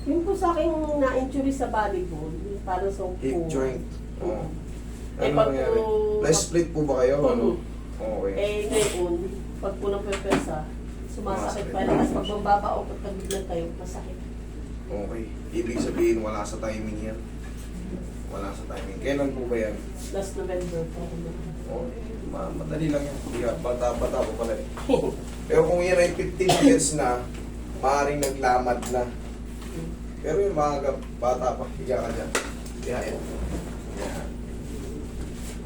Yung po sa akin na-injury sa volleyball, para sa upo. Hip joint. Oo. Eh, Ano pag nangyari? po- Na-split po ba kayo? Ano? Okay. Eh, ngayon, pag po napepesa, sumasakit pa lang. Tapos pag mababa o pag biglang tayo, masakit. Okay. Ibig sabihin, wala sa timing yan. Wala sa timing. Kailan po ba yan? Last November po. Okay. Madali lang yan. Hindi ka, bata-bata ko pala eh. Pero kung yan ay 15 years na, maaaring naglamad na. Pero yung mga bata pa, higa ka dyan. Kaya yan. Yan.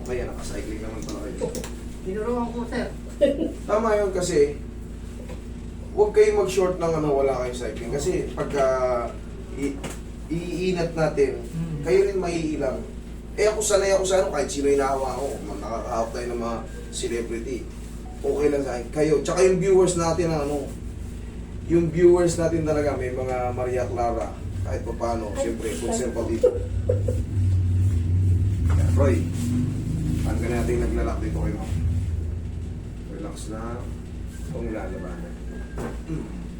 Okay yan, nakacycling naman pala kayo. Tinuruan ko, sir. Tama yun kasi, huwag kayong mag-short ng wala kayong cycling. Kasi pagka iinat natin, kayo rin maiilang. Eh ako sanay ako sa kahit sino yung nakawa ko, nakakahawak tayo ng mga celebrity. Okay lang sa akin. Kayo, tsaka yung viewers natin yung viewers natin talaga, may mga Maria Clara, kahit pa paano, siyempre, good simple dito. Yan, Roy, hanggang natin naglalak dito kayo. Relax na, kung lalabanan.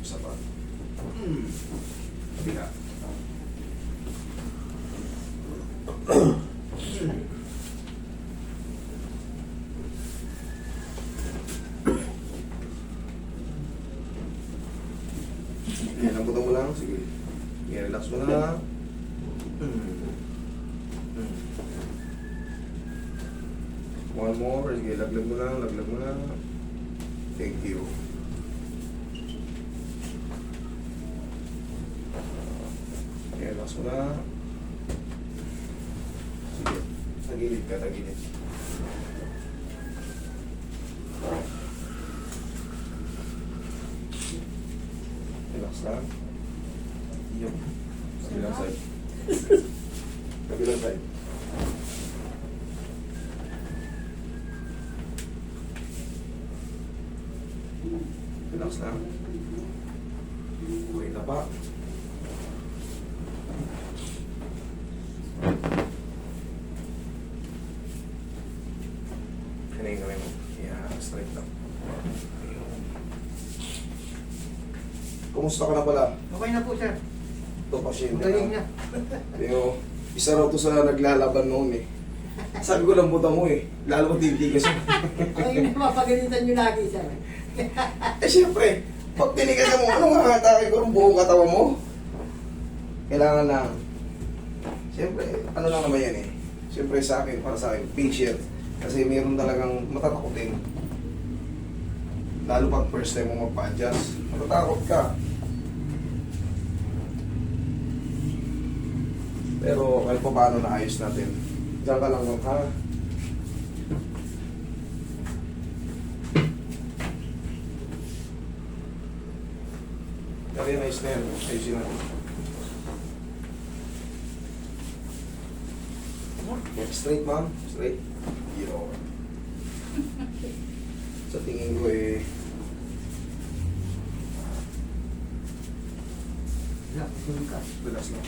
Isa pa. Kabila. Yan, lambutan mo lang. Sige. Yan, relax mo na. One more. Sige, laglag mo lang. Laglag mo lang. Thank you. Yan, relax mo na. Sige. Tagilid ka, tagilid. Relax lang. Yung. Kabilang side. Kabilang side. Relax lang. Wait na pa. Kanayin kami mo. Yeah, straight lang. Kumusta ka na pala? Okay na po, sir. Ito, pasyente Galing na. na. Yung, isa raw to sa naglalaban noon eh. Sabi ko lang buta mo eh. Lalo mo titigas. Ayun na, mapagalitan nyo lagi, sir. Eh syempre, pag tinigas mo, anong makakatake ko ng buong katawan mo? Kailangan lang. Syempre, ano lang naman yan eh. Syempre sa akin, para sa akin, patient. Kasi mayroon talagang matatakotin. Lalo pag first time mo magpa-adjust. Matatakot ka. Pero kahit pa paano naayos natin. Diyan ka lang ha. Kaya nice na yan. Ayusin natin. Straight ma'am. Straight. Yo. Sa tingin ko eh. Relax lang.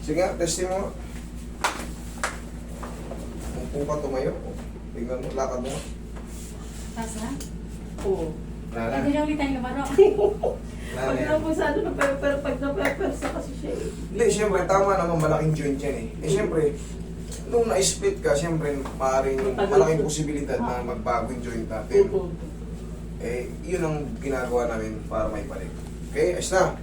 Sige nga, testing mo. Kung ka tumayo, tingnan mo, lakad mo. Taas na? Oo. Lala. Hindi na ulit tayo lumaro. Pag lang po sa pero pag napepersa kasi siya eh. Hindi, siyempre, tama naman malaking joint yan eh. Eh, siyempre, nung na-split ka, siyempre, maaaring malaking posibilidad na magbago yung joint natin. Eh, yun ang ginagawa namin para may balik. Okay, ayos na.